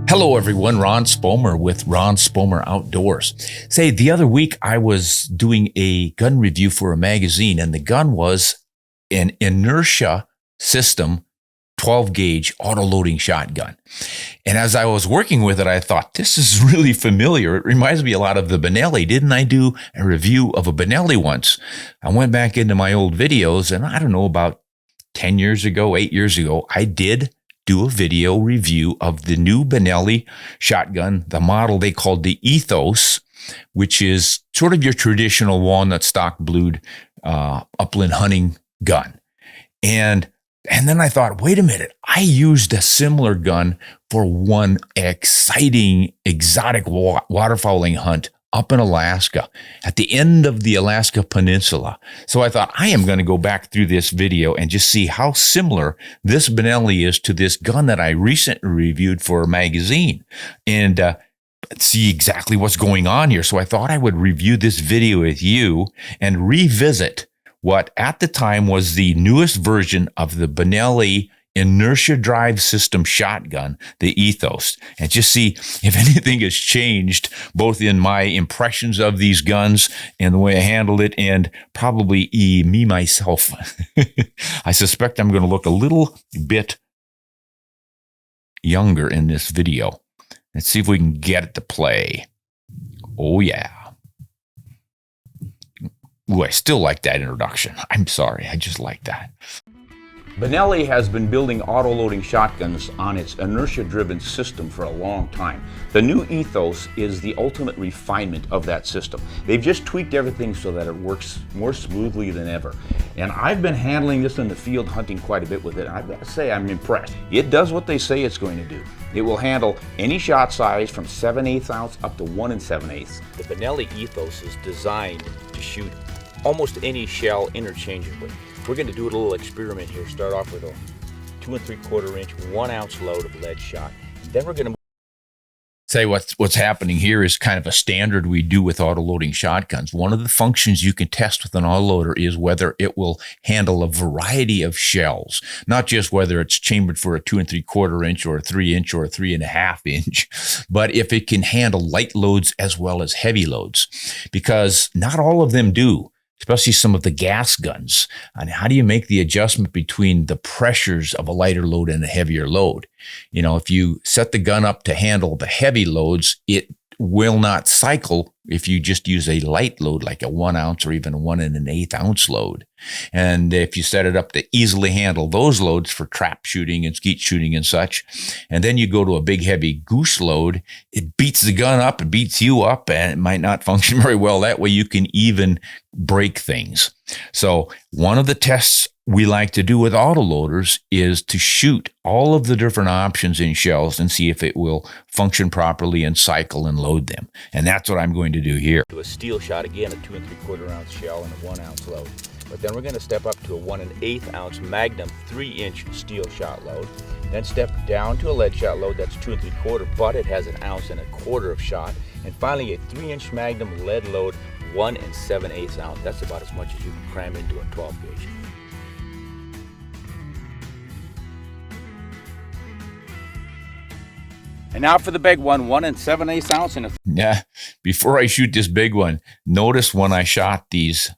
Hello everyone, Ron Spomer with Ron Spomer Outdoors. Say, the other week I was doing a gun review for a magazine, and the gun was an inertia system 12 gauge auto loading shotgun. And as I was working with it, I thought, this is really familiar. It reminds me a lot of the Benelli. Didn't I do a review of a Benelli once? I went back into my old videos, and I don't know, about 10 years ago, 8 years ago, I did do a video review of the new Benelli shotgun, the model they called the Ethos, which is sort of your traditional walnut stock blued upland hunting gun. And then I thought, wait a minute, I used a similar gun for one exciting exotic waterfowling hunt up in Alaska, at the end of the Alaska Peninsula. So I thought, I am going to go back through this video and just see how similar this Benelli is to this gun that I recently reviewed for a magazine, and see exactly what's going on here. So I thought I would review this video with you and revisit what at the time was the newest version of the Benelli inertia drive system shotgun, the Ethos, and just see if anything has changed, both in my impressions of these guns and the way I handled it, and probably me myself. I suspect I'm going to look a little bit younger in this video. Let's see if we can get it to play. Oh yeah. Ooh, I still like that introduction. I'm sorry, I just like that. Benelli has been building auto-loading shotguns on its inertia-driven system for a long time. The new Ethos is the ultimate refinement of that system. They've just tweaked everything so that it works more smoothly than ever. And I've been handling this in the field, hunting quite a bit with it, and I've got to say I'm impressed. It does what they say it's going to do. It will handle any shot size from 7/8 ounce up to 1 7/8. The Benelli Ethos is designed to shoot almost any shell interchangeably. We're going to do a little experiment here. Start off with a 2 3/4 inch, 1 ounce load of lead shot. Then we're going to say what's happening here is kind of a standard we do with auto-loading shotguns. One of the functions you can test with an autoloader is whether it will handle a variety of shells, not just whether it's chambered for a 2 3/4 inch or a 3 inch or a 3.5 inch, but if it can handle light loads as well as heavy loads, because not all of them do. Especially some of the gas guns. And how do you make the adjustment between the pressures of a lighter load and a heavier load? You know, if you set the gun up to handle the heavy loads, it will not cycle if you just use a light load like a 1 ounce or even a 1 1/8 ounce load. And if you set it up to easily handle those loads for trap shooting and skeet shooting and such, and then you go to a big heavy goose load, it beats the gun up, it beats you up, and it might not function very well. That way you can even break things. So one of the tests we like to do with autoloaders is to shoot all of the different options in shells and see if it will function properly and cycle and load them. And that's what I'm going to do here. Do a steel shot, again, a 2 3/4 ounce shell and a 1 ounce load. But then we're going to step up to a 1 1/8 ounce Magnum 3 inch steel shot load. Then step down to a lead shot load that's 2 3/4, but it has 1 1/4 ounce of shot. And finally a 3 inch Magnum lead load, 1 7/8 ounce. That's about as much as you can cram into a 12 gauge. And now for the big one, 1 7/8 ounce. Yeah, before I shoot this big one, notice when I shot these,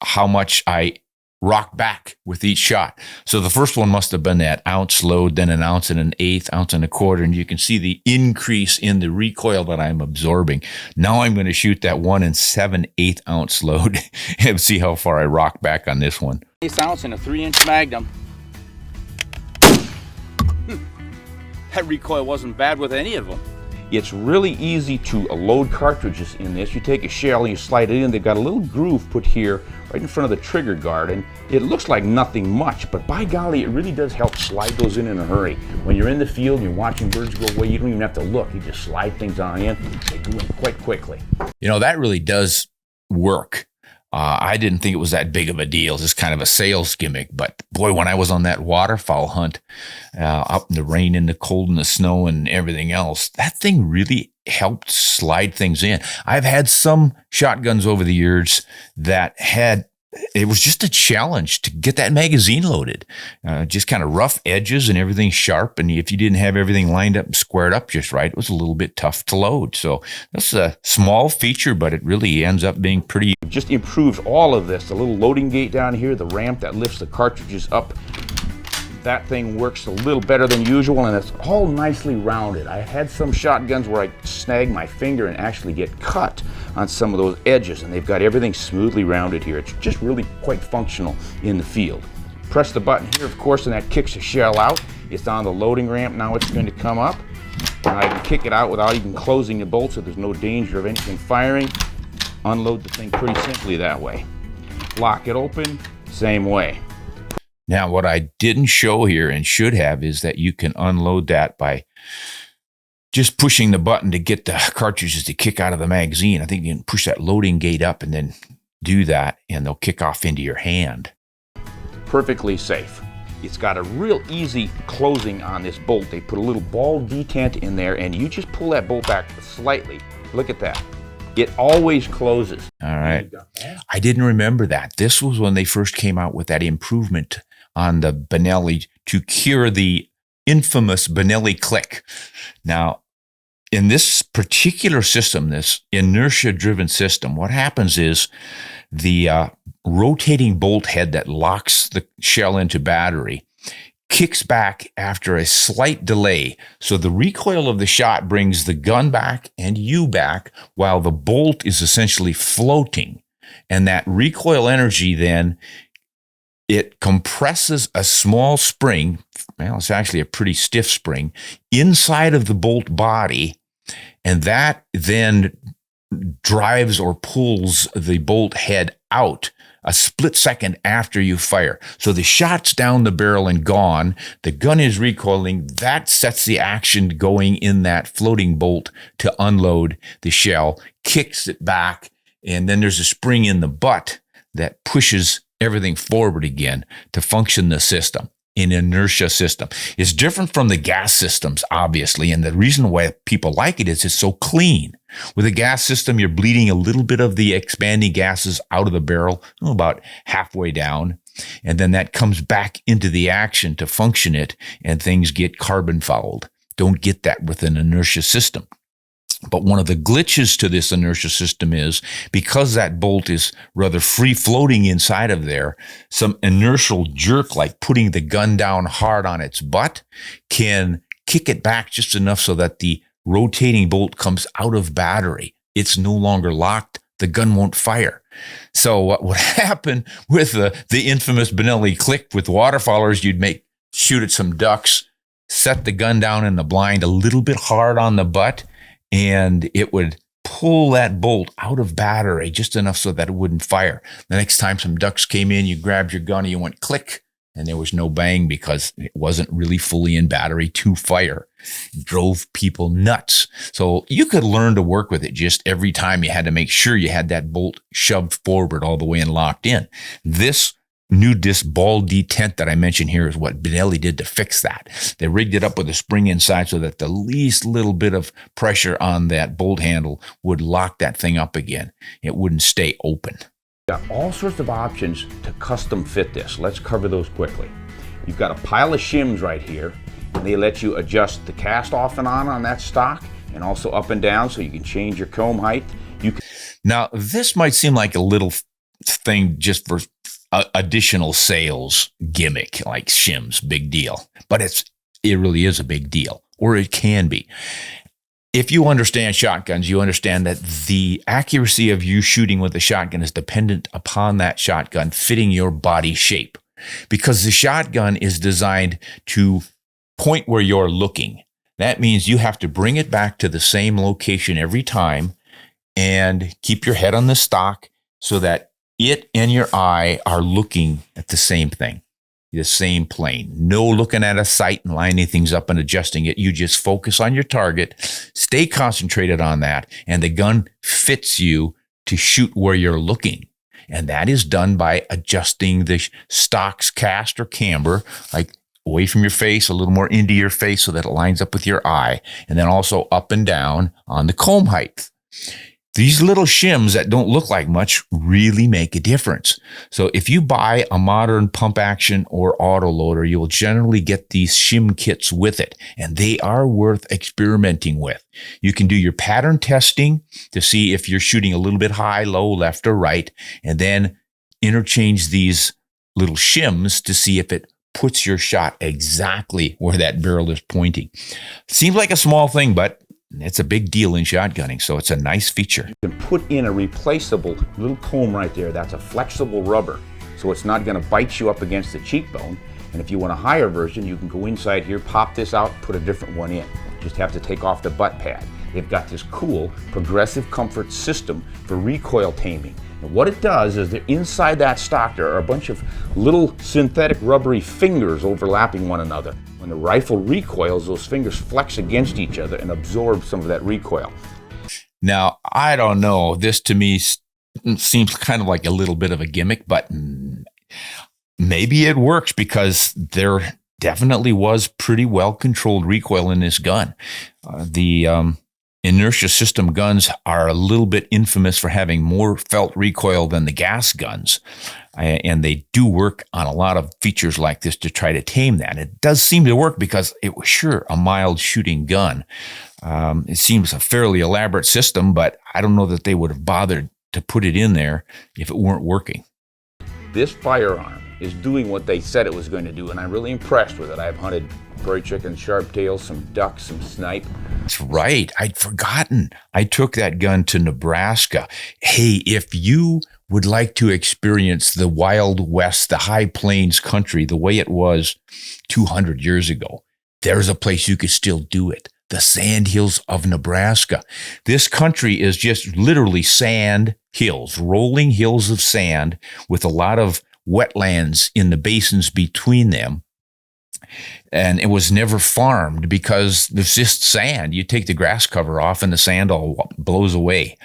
how much I rock back with each shot. So the first one must have been that ounce load, then 1 1/8 ounce, 1 1/4, and you can see the increase in the recoil that I'm absorbing. Now I'm going to shoot that 1 7/8 ounce load and see how far I rock back on this one. 1 ounce and a 3 inch Magnum. That recoil wasn't bad with any of them. It's really easy to load cartridges in this. You take a shell and you slide it in. They've got a little groove put here right in front of the trigger guard, and it looks like nothing much, but by golly, it really does help slide those in a hurry. When you're in the field and you're watching birds go away, you don't even have to look. You just slide things on in. They go in quite quickly. You know, that really does work. I didn't think it was that big of a deal. It's just kind of a sales gimmick. But boy, when I was on that waterfowl hunt, up in the rain and the cold and the snow and everything else, that thing really helped slide things in. I've had some shotguns over the years that had it was just a challenge to get that magazine loaded. Just kind of rough edges and everything sharp. And if you didn't have everything lined up and squared up just right, it was a little bit tough to load. So that's a small feature, but it really ends up being pretty. Just improved all of this. The little loading gate down here, the ramp that lifts the cartridges up. That thing works a little better than usual, and it's all nicely rounded. I had some shotguns where I snag my finger and actually get cut on some of those edges, and they've got everything smoothly rounded here. It's just really quite functional in the field. Press the button here, of course, and that kicks the shell out. It's on the loading ramp. Now it's going to come up, and I can kick it out without even closing the bolt, so there's no danger of anything firing. Unload the thing pretty simply that way. Lock it open, same way. Now, what I didn't show here and should have is that you can unload that by just pushing the button to get the cartridges to kick out of the magazine. I think you can push that loading gate up and then do that, and they'll kick off into your hand. Perfectly safe. It's got a real easy closing on this bolt. They put a little ball detent in there, and you just pull that bolt back slightly. Look at that. It always closes. All right. I didn't remember that. This was when they first came out with that improvement on the Benelli to cure the infamous Benelli click. Now, in this particular system, this inertia-driven system, what happens is the rotating bolt head that locks the shell into battery kicks back after a slight delay. So the recoil of the shot brings the gun back and you back while the bolt is essentially floating. And that recoil energy then, it compresses a small spring, well, it's actually a pretty stiff spring, inside of the bolt body, and that then drives or pulls the bolt head out a split second after you fire. So the shot's down the barrel and gone. The gun is recoiling. That sets the action going in that floating bolt to unload the shell, kicks it back, and then there's a spring in the butt that pushes everything forward again to function the system. An inertia system. It's different from the gas systems, obviously, and the reason why people like it is it's so clean. With a gas system, you're bleeding a little bit of the expanding gases out of the barrel, about halfway down, and then that comes back into the action to function it, and things get carbon fouled. Don't get that with an inertia system. But one of the glitches to this inertia system is because that bolt is rather free floating inside of there, some inertial jerk, like putting the gun down hard on its butt, can kick it back just enough so that the rotating bolt comes out of battery. It's no longer locked. The gun won't fire. So what would happen with the infamous Benelli click with waterfowlers, you'd shoot at some ducks, set the gun down in the blind a little bit hard on the butt, and it would pull that bolt out of battery just enough so that it wouldn't fire. The next time some ducks came in, you grabbed your gun and you went click, and there was no bang because it wasn't really fully in battery to fire. It drove people nuts. So you could learn to work with it just every time you had to make sure you had that bolt shoved forward all the way and locked in. This new disc ball detent that I mentioned here is what Benelli did to fix that. They rigged it up with a spring inside so that the least little bit of pressure on that bolt handle would lock that thing up again. It wouldn't stay open. Got all sorts of options to custom fit this. Let's cover those quickly. You've got a pile of shims right here, and they let you adjust the cast off and on that stock, and also up and down so you can change your comb height. Now, this might seem like a little thing just for additional sales gimmick, like shims, big deal. But it really is a big deal, or it can be. If you understand shotguns, you understand that the accuracy of you shooting with a shotgun is dependent upon that shotgun fitting your body shape, because the shotgun is designed to point where you're looking. That means you have to bring it back to the same location every time and keep your head on the stock so that it and your eye are looking at the same thing, the same plane. No looking at a sight and lining things up and adjusting it. You just focus on your target, stay concentrated on that, and the gun fits you to shoot where you're looking. And that is done by adjusting the stock's cast or camber, like away from your face, a little more into your face so that it lines up with your eye, and then also up and down on the comb height. These little shims that don't look like much really make a difference. So if you buy a modern pump action or auto loader, you will generally get these shim kits with it, and they are worth experimenting with. You can do your pattern testing to see if you're shooting a little bit high, low, left, or right, and then interchange these little shims to see if it puts your shot exactly where that barrel is pointing. Seems like a small thing, but it's a big deal in shotgunning, so it's a nice feature. You can put in a replaceable little comb right there. That's a flexible rubber, so it's not going to bite you up against the cheekbone. And if you want a higher version, you can go inside here, pop this out, put a different one in. Just have to take off the butt pad. They've got this cool progressive comfort system for recoil taming. And what it does is that inside that stock there are a bunch of little synthetic rubbery fingers overlapping one another. When the rifle recoils, those fingers flex against each other and absorb some of that recoil. Now, I don't know. This to me seems kind of like a little bit of a gimmick, but maybe it works because there definitely was pretty well controlled recoil in this gun. The inertia system guns are a little bit infamous for having more felt recoil than the gas guns. And they do work on a lot of features like this to try to tame that. It does seem to work because it was sure a mild shooting gun. It seems a fairly elaborate system, but I don't know that they would have bothered to put it in there if it weren't working. This firearm is doing what they said it was going to do, and I'm really impressed with it. I've hunted prairie chickens, sharptails, some ducks, some snipe. That's right. I'd forgotten. I took that gun to Nebraska. Hey, if you would like to experience the Wild West, the high plains country, the way it was 200 years ago, there's a place you could still do it. The sand hills of Nebraska. This country is just literally sand hills, rolling hills of sand with a lot of wetlands in the basins between them. And it was never farmed because it's just sand. You take the grass cover off and the sand all blows away.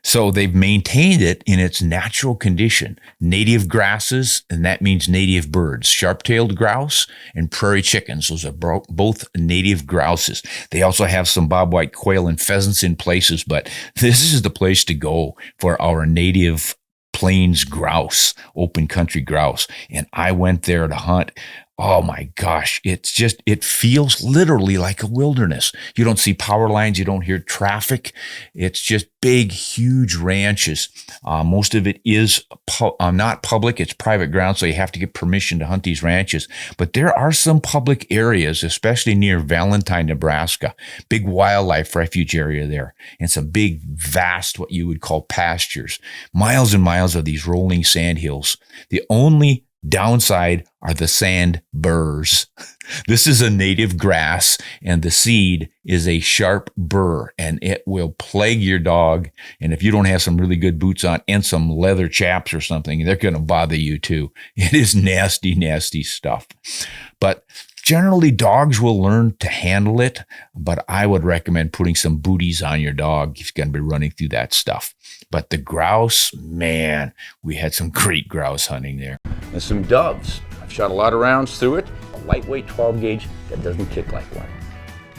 So they've maintained it in its natural condition. Native grasses, and that means native birds. Sharp-tailed grouse and prairie chickens. Those are both native grouses. They also have some bobwhite quail and pheasants in places, but this is the place to go for our native plains grouse, open country grouse. And I went there to hunt. Oh my gosh, it feels literally like a wilderness. You don't see power lines, you don't hear traffic. It's just big, huge ranches. Most of it is not public, it's private ground, so you have to get permission to hunt these ranches. But there are some public areas, especially near Valentine, Nebraska, big wildlife refuge area there, and some big, vast, what you would call pastures. Miles and miles of these rolling sand hills. The only downside are the sand burrs. This is a native grass, and the seed is a sharp burr, and it will plague your dog. And if you don't have some really good boots on and some leather chaps or something, they're going to bother you too. It is nasty, nasty stuff. But generally, dogs will learn to handle it, but I would recommend putting some booties on your dog if you're going to be running through that stuff. But the grouse, man, we had some great grouse hunting there. And some doves. I've shot a lot of rounds through it. A lightweight 12 gauge that doesn't kick like one.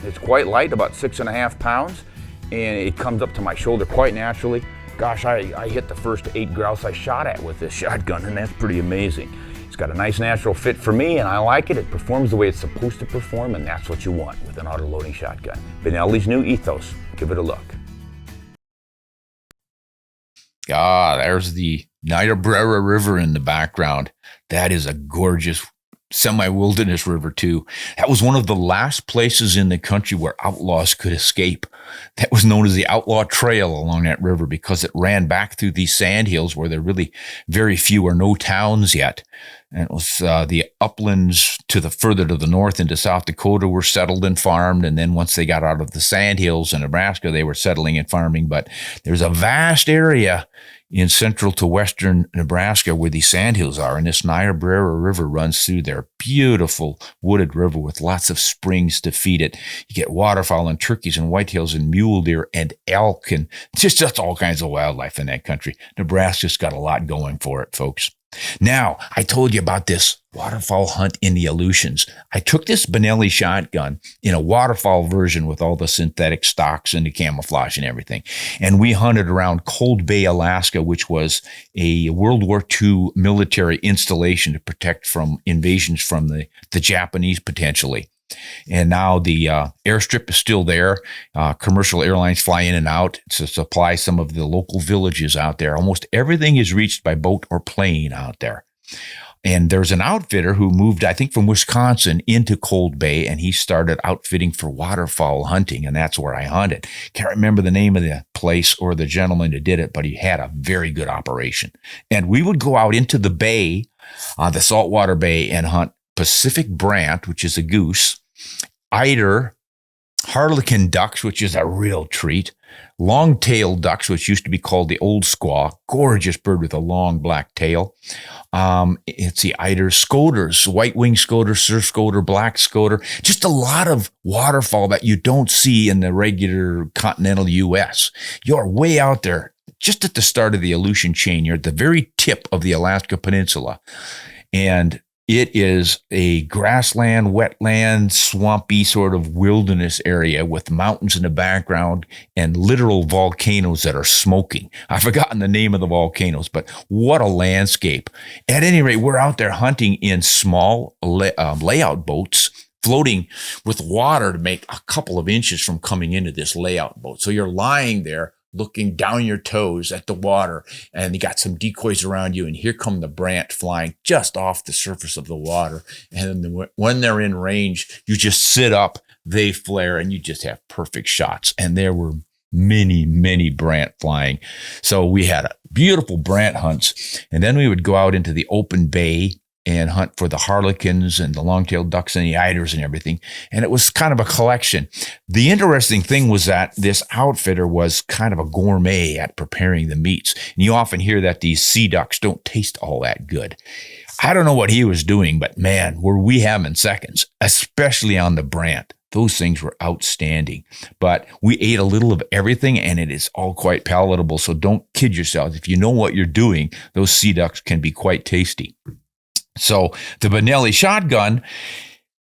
It's quite light, about 6.5 pounds, and it comes up to my shoulder quite naturally. Gosh, I hit the first 8 grouse I shot at with this shotgun, and that's pretty amazing. It's got a nice natural fit for me, and I like it. It performs the way it's supposed to perform, and that's what you want with an auto-loading shotgun. Benelli's new Ethos. Give it a look. Ah, there's the Niobrara River in the background. That is a gorgeous semi-wilderness river too. That was one of the last places in the country where outlaws could escape. That was known as the Outlaw Trail along that river because it ran back through these sand hills where there are really very few or no towns yet. And it was the uplands further to the north into South Dakota were settled and farmed. And then once they got out of the sand hills in Nebraska, they were settling and farming. But there's a vast area in central to western Nebraska where these sand hills are. And this Niobrara River runs through there. Beautiful wooded river with lots of springs to feed it. You get waterfowl and turkeys and whitetails and mule deer and elk and just all kinds of wildlife in that country. Nebraska's got a lot going for it, folks. Now, I told you about this waterfowl hunt in the Aleutians. I took this Benelli shotgun in a waterfowl version with all the synthetic stocks and the camouflage and everything. And we hunted around Cold Bay, Alaska, which was a World War II military installation to protect from invasions from the Japanese potentially. And now the airstrip is still there. Commercial airlines fly in and out to supply some of the local villages out there. Almost everything is reached by boat or plane out there. And there's an outfitter who moved, I think, from Wisconsin into Cold Bay, and he started outfitting for waterfowl hunting, and that's where I hunted. Can't remember the name of the place or the gentleman who did it, but he had a very good operation. And we would go out into the bay, the saltwater bay, and hunt Pacific brant, which is a goose, eider, harlequin ducks, which is a real treat, long-tailed ducks, which used to be called the old squaw, gorgeous bird with a long black tail. It's the eider, scoters, white-winged scoter, surf scoter, black scoter, just a lot of waterfowl that you don't see in the regular continental U.S. You're way out there, just at the start of the Aleutian chain. You're at the very tip of the Alaska Peninsula. And it is a grassland, wetland, swampy sort of wilderness area with mountains in the background and literal volcanoes that are smoking. I've forgotten the name of the volcanoes, but what a landscape. At any rate, we're out there hunting in small layout boats, floating with water to make a couple of inches from coming into this layout boat. So you're lying there looking down your toes at the water, and you got some decoys around you, and here come the brant flying just off the surface of the water. And then when they're in range, you just sit up, they flare, and you just have perfect shots. And there were many, many brant flying. So we had beautiful brant hunts, and then we would go out into the open bay and hunt for the harlequins and the long-tailed ducks and the eiders and everything. And it was kind of a collection. The interesting thing was that this outfitter was kind of a gourmet at preparing the meats. And you often hear that these sea ducks don't taste all that good. I don't know what he was doing, but man, were we having seconds, especially on the brant. Those things were outstanding. But we ate a little of everything, and it is all quite palatable. So don't kid yourself. If you know what you're doing, those sea ducks can be quite tasty. So the Benelli shotgun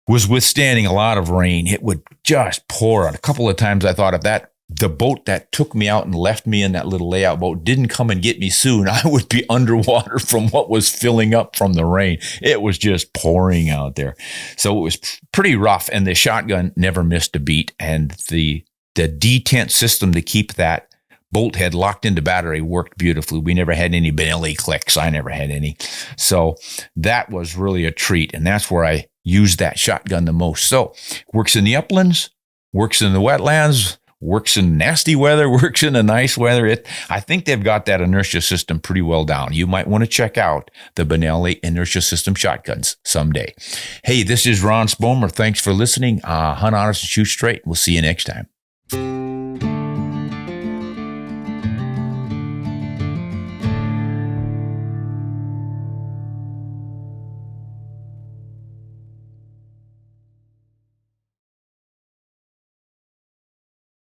was withstanding a lot of rain. It would just pour. A couple of times I thought if the boat that took me out and left me in that little layout boat didn't come and get me soon, I would be underwater from what was filling up from the rain. It was just pouring out there. So it was pretty rough, and the shotgun never missed a beat. And the detent system to keep that bolt head locked into battery worked beautifully. We never had any Benelli clicks. I never had any. So that was really a treat. And that's where I used that shotgun the most. So works in the uplands, works in the wetlands, works in nasty weather, works in the nice weather. I think they've got that inertia system pretty well down. You might want to check out the Benelli inertia system shotguns someday. Hey, this is Ron Spomer. Thanks for listening. Hunt honest and shoot straight. We'll see you next time.